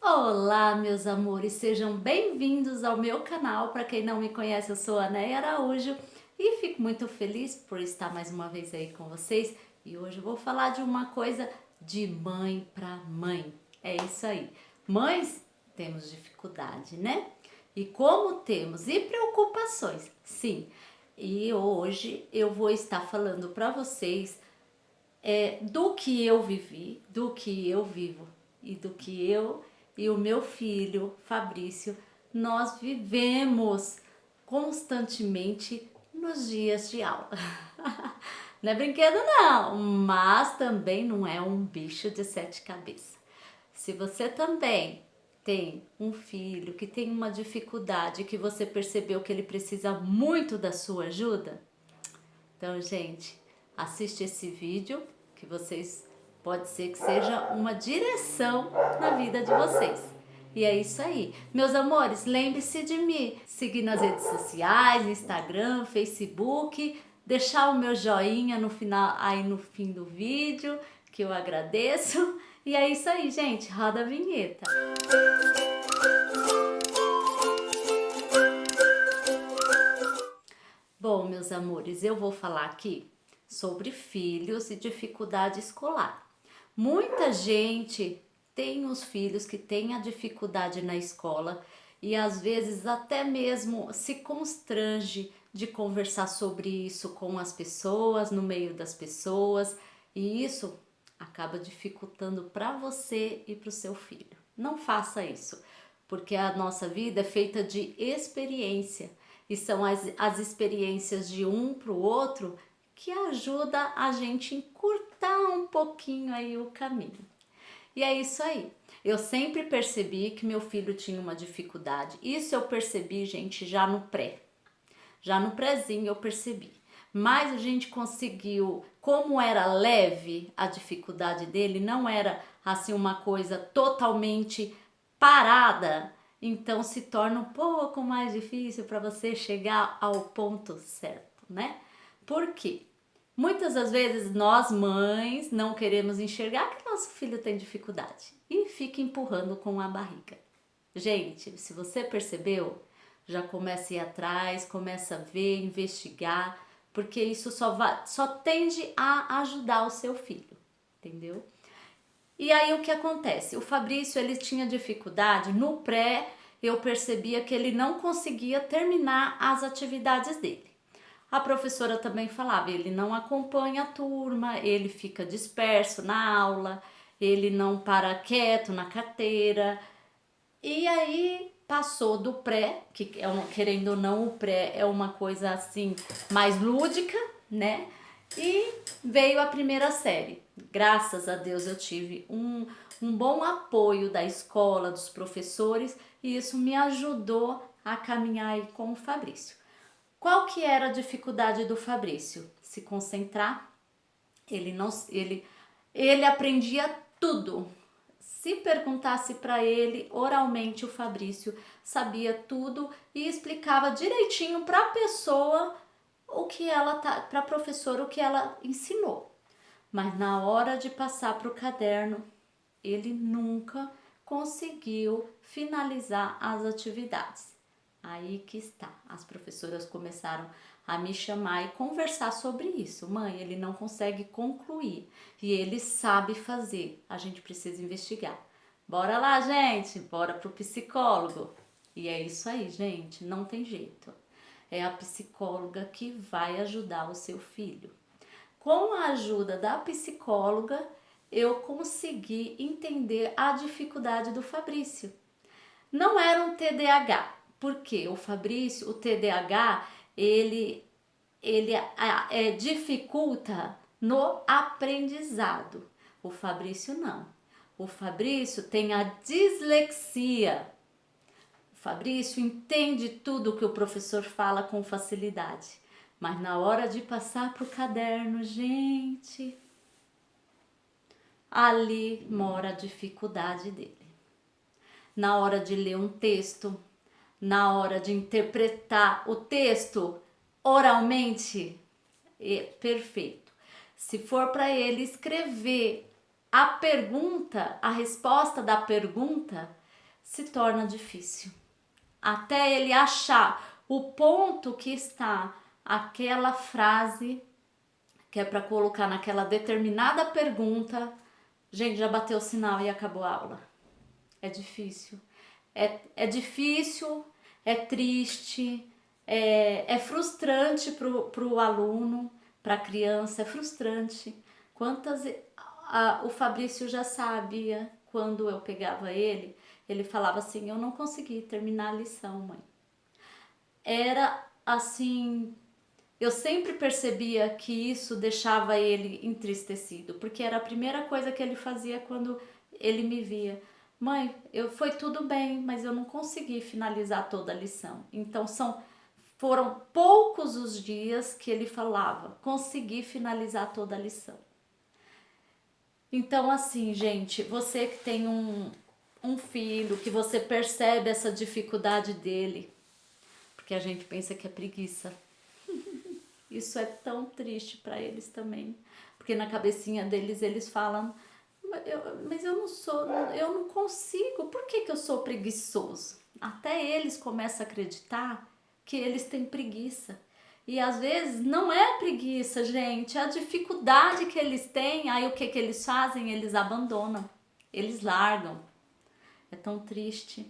Olá, meus amores, sejam bem-vindos ao meu canal. Para quem não me conhece, eu sou a Neia Araújo e fico muito feliz por estar mais uma vez aí com vocês. E hoje eu vou falar de uma coisa de mãe para mãe. É isso aí. Mães, temos dificuldade, né? E como temos? E preocupações, sim. E hoje eu vou estar falando para vocês do que eu vivi, do que eu vivo e do que eu e o meu filho Fabrício nós vivemos constantemente nos dias de aula. Não é brinquedo não, mas também não é um bicho de sete cabeças. Se você também tem um filho que tem uma dificuldade que você percebeu que ele precisa muito da sua ajuda, então, gente, assiste esse vídeo que vocês pode ser que seja uma direção na vida de vocês. E é isso aí. Meus amores, lembre-se de me seguir nas redes sociais, Instagram, Facebook, deixar o meu joinha no final, aí no fim do vídeo, que eu agradeço. E é isso aí, gente. Roda a vinheta. Bom, meus amores, eu vou falar aqui sobre filhos e dificuldade escolar. Muita gente tem os filhos que têm a dificuldade na escola e às vezes até mesmo se constrange de conversar sobre isso com as pessoas, no meio das pessoas, e isso acaba dificultando para você e para o seu filho. Não faça isso, porque a nossa vida é feita de experiência e são as experiências de um para o outro que ajuda a gente encurtar um pouquinho aí o caminho. E é isso aí. Eu sempre percebi que meu filho tinha uma dificuldade. Isso eu percebi, gente, já no pré. Já no prézinho eu percebi. Mas a gente conseguiu, como era leve a dificuldade dele, não era assim uma coisa totalmente parada, então se torna um pouco mais difícil para você chegar ao ponto certo, né? Por quê? Muitas das vezes nós mães não queremos enxergar que nosso filho tem dificuldade e fica empurrando com a barriga. Gente, se você percebeu, já começa a ir atrás, começa a ver, investigar, porque isso só tende a ajudar o seu filho, entendeu? E aí o que acontece? O Fabrício, ele tinha dificuldade no pré, eu percebia que ele não conseguia terminar as atividades dele. A professora também falava, ele não acompanha a turma, ele fica disperso na aula, ele não para quieto na carteira. E aí passou do pré, que é querendo ou não, o pré é uma coisa assim mais lúdica, né? E veio a primeira série. Graças a Deus eu tive um bom apoio da escola, dos professores, e isso me ajudou a caminhar aí com o Fabrício. Qual que era a dificuldade do Fabrício? Se concentrar. Ele não, ele aprendia tudo. Se perguntasse para ele oralmente, o Fabrício sabia tudo e explicava direitinho para a pessoa o que ela para a professora o que ela ensinou. Mas na hora de passar para o caderno, ele nunca conseguiu finalizar as atividades. Aí que está. As professoras começaram a me chamar e conversar sobre isso. Mãe, ele não consegue concluir e ele sabe fazer. A gente precisa investigar. Bora lá, gente. Bora pro psicólogo. E é isso aí, gente. Não tem jeito. É a psicóloga que vai ajudar o seu filho. Com a ajuda da psicóloga, eu consegui entender a dificuldade do Fabrício. Não era um TDAH, porque o Fabrício, o TDAH, ele dificulta no aprendizado. O Fabrício não. O Fabrício tem a dislexia. O Fabrício entende tudo que o professor fala com facilidade. Mas na hora de passar para o caderno, gente, ali mora a dificuldade dele. Na hora de ler um texto, na hora de interpretar o texto oralmente, é perfeito. Se for para ele escrever a pergunta, a resposta da pergunta, se torna difícil. Até ele achar o ponto que está aquela frase que é para colocar naquela determinada pergunta, gente, já bateu o sinal e acabou a aula. É difícil. É difícil, é triste, é frustrante pro aluno, para a criança, é frustrante. O Fabrício já sabia, quando eu pegava ele falava assim, eu não consegui terminar a lição, mãe. Era assim, eu sempre percebia que isso deixava ele entristecido, porque era a primeira coisa que ele fazia quando ele me via. Mãe, foi tudo bem, mas eu não consegui finalizar toda a lição. Então foram poucos os dias que ele falava, consegui finalizar toda a lição. Então assim, gente, você que tem um filho, que você percebe essa dificuldade dele, porque a gente pensa que é preguiça. Isso é tão triste para eles também, porque na cabecinha deles eles falam, mas eu não consigo, por que eu sou preguiçoso? Até eles começam a acreditar que eles têm preguiça. E às vezes não é preguiça, gente, é a dificuldade que eles têm. Aí o que eles fazem? Eles abandonam, eles largam. É tão triste.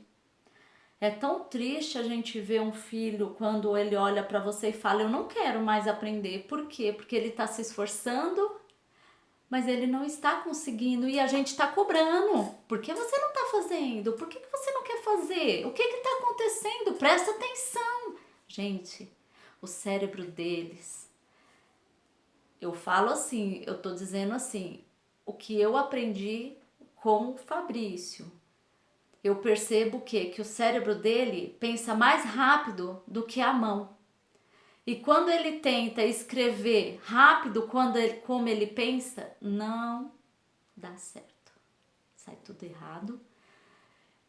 É tão triste a gente ver um filho quando ele olha para você e fala, eu não quero mais aprender. Por quê? Porque ele está se esforçando, mas ele não está conseguindo e a gente está cobrando. Por que você não está fazendo? Por que você não quer fazer? O que está acontecendo? Presta atenção. Gente, o cérebro deles, eu falo assim, eu tô dizendo assim, o que eu aprendi com o Fabrício. Eu percebo que o cérebro dele pensa mais rápido do que a mão. E quando ele tenta escrever rápido como ele pensa, não dá certo. Sai tudo errado.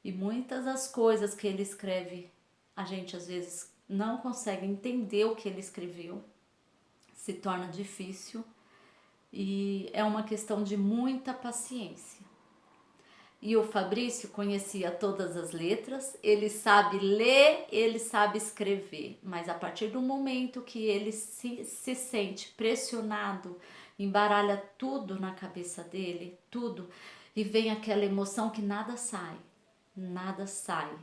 E muitas das coisas que ele escreve, a gente às vezes não consegue entender o que ele escreveu. Se torna difícil. E é uma questão de muita paciência. E o Fabrício conhecia todas as letras, ele sabe ler, ele sabe escrever, mas a partir do momento que ele se sente pressionado, embaralha tudo na cabeça dele, tudo, e vem aquela emoção que nada sai, nada sai.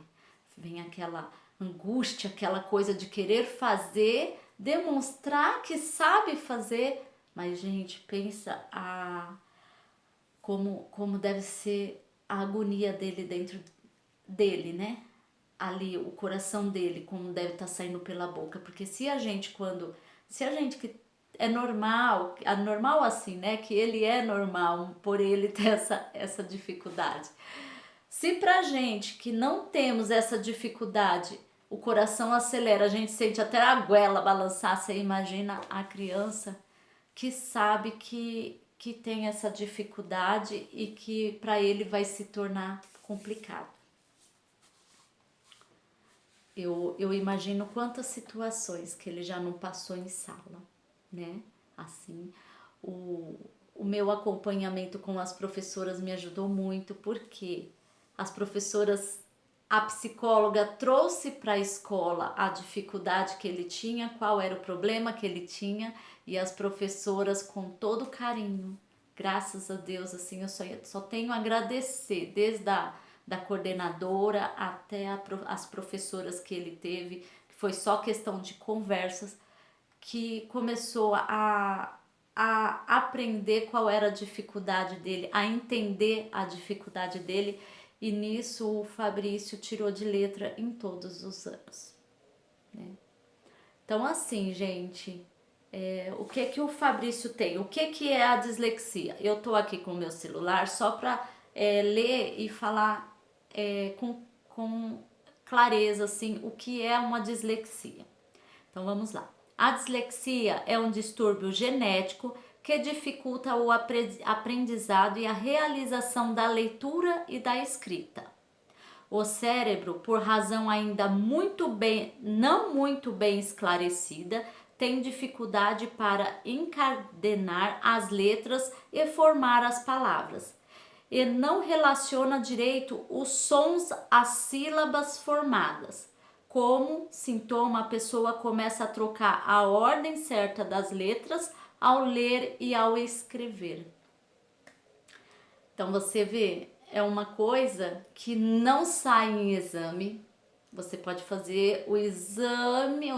Vem aquela angústia, aquela coisa de querer fazer, demonstrar que sabe fazer, mas gente, pensa como deve ser a agonia dele dentro dele, né? Ali, o coração dele, como deve estar saindo pela boca. Porque se a gente que é normal assim, né? Que ele é normal por ele ter essa dificuldade. Se pra gente que não temos essa dificuldade, o coração acelera, a gente sente até a goela balançar, você imagina a criança que sabe que tem essa dificuldade e que para ele vai se tornar complicado. Eu imagino quantas situações que ele já não passou em sala, né? Assim, o meu acompanhamento com as professoras me ajudou muito, porque as professoras, a psicóloga trouxe para a escola a dificuldade que ele tinha, qual era o problema que ele tinha, e as professoras com todo carinho, graças a Deus, assim, eu só tenho a agradecer, desde da coordenadora até as professoras que ele teve, que foi só questão de conversas, que começou a aprender qual era a dificuldade dele, a entender a dificuldade dele, e nisso o Fabrício tirou de letra em todos os anos, né? Então assim, gente, o que o Fabrício tem? O que é a dislexia? Eu tô aqui com o meu celular só para ler e falar com clareza assim o que é uma dislexia. Então vamos lá. A dislexia é um distúrbio genético que dificulta o aprendizado e a realização da leitura e da escrita. O cérebro, por razão ainda não muito bem esclarecida, tem dificuldade para encadenar as letras e formar as palavras. e não relaciona direito os sons às sílabas formadas. Como sintoma, a pessoa começa a trocar a ordem certa das letras ao ler e ao escrever. Então você vê, é uma coisa que não sai em exame. Você pode fazer o exame,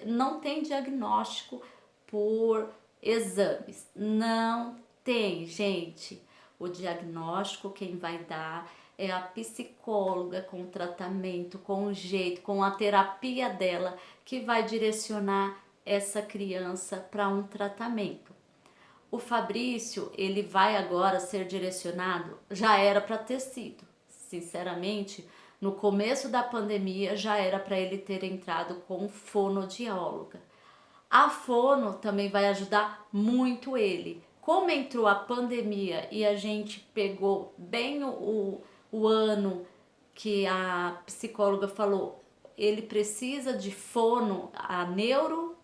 não tem diagnóstico por exames. Não tem, gente. O diagnóstico quem vai dar é a psicóloga com o tratamento, com o jeito, com a terapia dela, que vai direcionar essa criança para um tratamento. O Fabrício, ele vai agora ser direcionado, já era para ter sido, sinceramente, no começo da pandemia já era para ele ter entrado com fonoaudióloga. A fono também vai ajudar muito ele. Como entrou a pandemia e a gente pegou bem o ano que a psicóloga falou, ele precisa de fono, a neuro,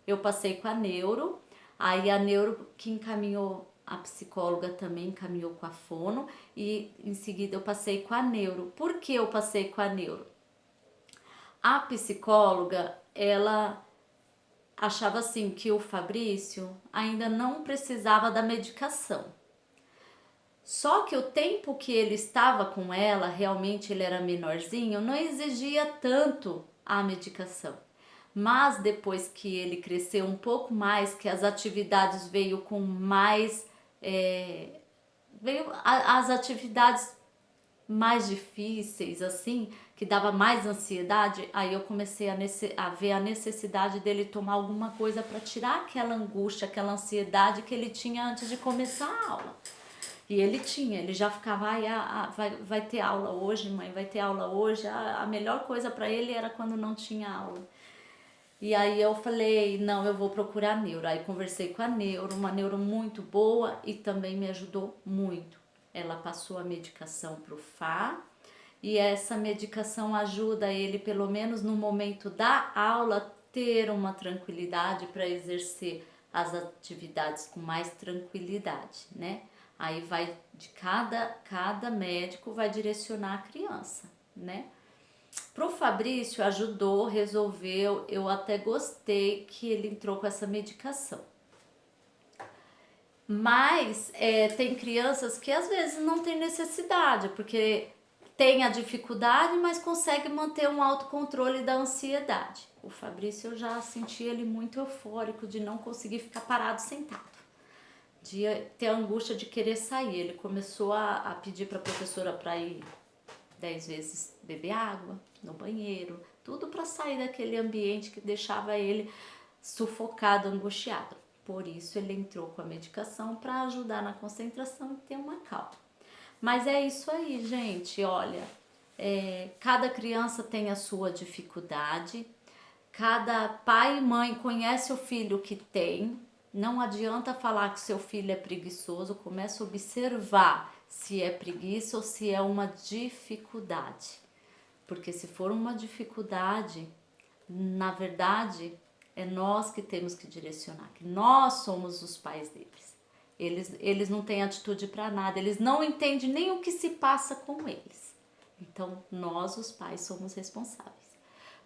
eu passei com a neuro, aí a neuro que encaminhou, a psicóloga também encaminhou com a fono e em seguida eu passei com a neuro. Por que eu passei com a neuro? A psicóloga, ela achava assim que o Fabrício ainda não precisava da medicação. Só que o tempo que ele estava com ela, realmente ele era menorzinho, não exigia tanto a medicação. Mas depois que ele cresceu um pouco mais, que as atividades veio com mais, as atividades mais difíceis, assim, que dava mais ansiedade, aí eu comecei a ver a necessidade dele tomar alguma coisa para tirar aquela angústia, aquela ansiedade que ele tinha antes de começar a aula. E ele já ficava, vai ter aula hoje, mãe, vai ter aula hoje. A melhor coisa para ele era quando não tinha aula. E aí eu falei, não, eu vou procurar neuro. Aí conversei com a neuro, uma neuro muito boa e também me ajudou muito. Ela passou a medicação pro Fá e essa medicação ajuda ele, pelo menos no momento da aula, ter uma tranquilidade para exercer as atividades com mais tranquilidade, né? Aí vai de cada médico vai direcionar a criança, né? Pro Fabrício ajudou, resolveu, eu até gostei que ele entrou com essa medicação. Mas tem crianças que às vezes não tem necessidade, porque tem a dificuldade, mas consegue manter um autocontrole da ansiedade. O Fabrício, eu já senti ele muito eufórico de não conseguir ficar parado sentado, de ter a angústia de querer sair. Ele começou a pedir para a professora para ir 10 vezes beber água no banheiro, tudo para sair daquele ambiente que deixava ele sufocado, angustiado. Por isso ele entrou com a medicação para ajudar na concentração e ter uma calma. Mas é isso aí, gente. Olha, cada criança tem a sua dificuldade, cada pai e mãe conhece o filho que tem. Não adianta falar que seu filho é preguiçoso, comece a observar se é preguiça ou se é uma dificuldade. Porque se for uma dificuldade, na verdade, é nós que temos que direcionar, que nós somos os pais deles. Eles não têm atitude para nada, eles não entendem nem o que se passa com eles. Então, nós, os pais, somos responsáveis.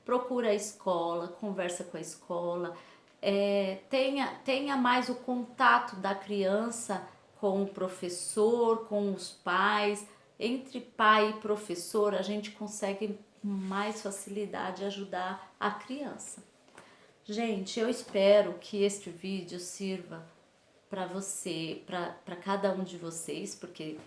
Procura a escola, conversa com a escola, tenha mais o contato da criança com o professor, com os pais. Entre pai e professor, a gente consegue com mais facilidade ajudar a criança. Gente, eu espero que este vídeo sirva para você, para cada um de vocês, porque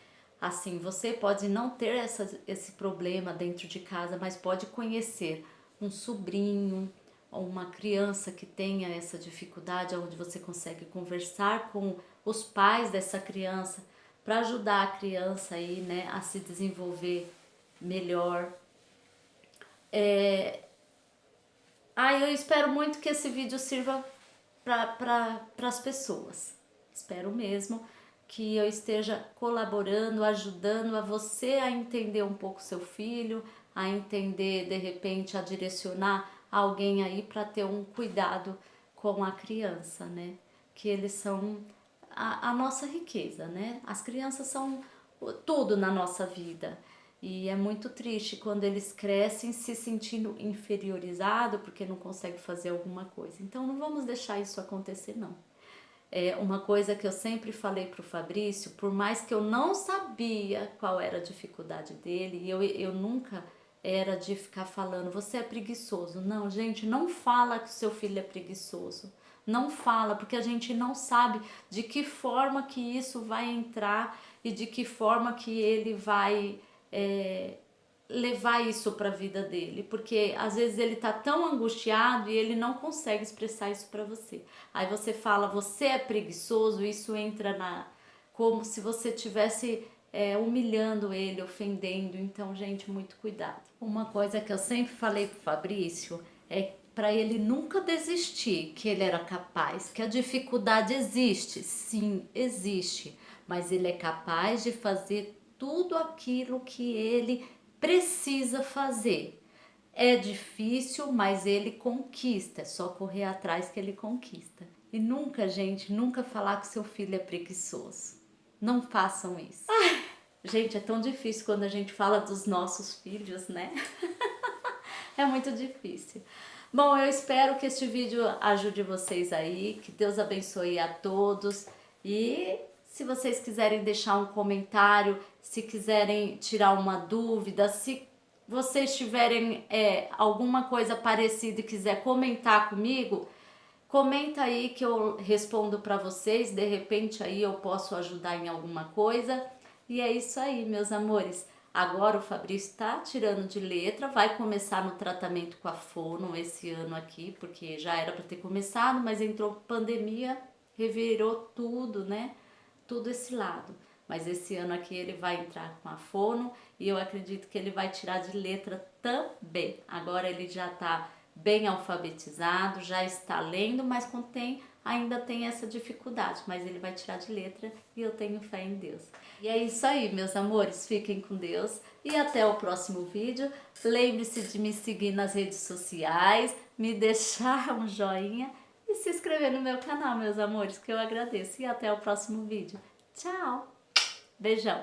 assim, você pode não ter esse problema dentro de casa, mas pode conhecer um sobrinho ou uma criança que tenha essa dificuldade, onde você consegue conversar com os pais dessa criança para ajudar a criança aí, né, a se desenvolver melhor. Eu espero muito que esse vídeo sirva para as pessoas. Espero mesmo que eu esteja colaborando, ajudando a você a entender um pouco seu filho, a entender, de repente, a direcionar alguém aí para ter um cuidado com a criança, né? Que eles são a nossa riqueza, né? As crianças são tudo na nossa vida. E é muito triste quando eles crescem se sentindo inferiorizados porque não conseguem fazer alguma coisa. Então não vamos deixar isso acontecer, não. É uma coisa que eu sempre falei para o Fabrício, por mais que eu não sabia qual era a dificuldade dele, e eu nunca era de ficar falando, você é preguiçoso. Não, gente, não fala que o seu filho é preguiçoso. Não fala, porque a gente não sabe de que forma que isso vai entrar e de que forma que ele vai levar isso para a vida dele, porque às vezes ele tá tão angustiado e ele não consegue expressar isso para você. Aí você fala, você é preguiçoso, isso entra na como se você tivesse humilhando ele, ofendendo. Então, gente, muito cuidado. Uma coisa que eu sempre falei pro Fabrício é para ele nunca desistir, que ele era capaz, que a dificuldade existe, sim, existe, mas ele é capaz de fazer tudo aquilo que ele precisa fazer. É difícil, mas ele conquista. É só correr atrás que ele conquista. E nunca, gente, nunca falar que seu filho é preguiçoso. Não façam isso. Ai, gente, é tão difícil quando a gente fala dos nossos filhos, né? É muito difícil. Bom, eu espero que este vídeo ajude vocês aí, que Deus abençoe a todos e se vocês quiserem deixar um comentário, se quiserem tirar uma dúvida, se vocês tiverem alguma coisa parecida e quiser comentar comigo, comenta aí que eu respondo para vocês, de repente aí eu posso ajudar em alguma coisa. E é isso aí, meus amores. Agora o Fabrício tá tirando de letra, vai começar no tratamento com a fono esse ano aqui, porque já era para ter começado, mas entrou pandemia, revirou tudo, né? Tudo esse lado. Mas esse ano aqui ele vai entrar com a fono e eu acredito que ele vai tirar de letra também. Agora ele já tá bem alfabetizado, já está lendo, mas ainda tem essa dificuldade, mas ele vai tirar de letra e eu tenho fé em Deus. E é isso aí, meus amores, fiquem com Deus e até o próximo vídeo. Lembre-se de me seguir nas redes sociais, me deixar um joinha e se inscrever no meu canal, meus amores, que eu agradeço. E até o próximo vídeo. Tchau! Beijão!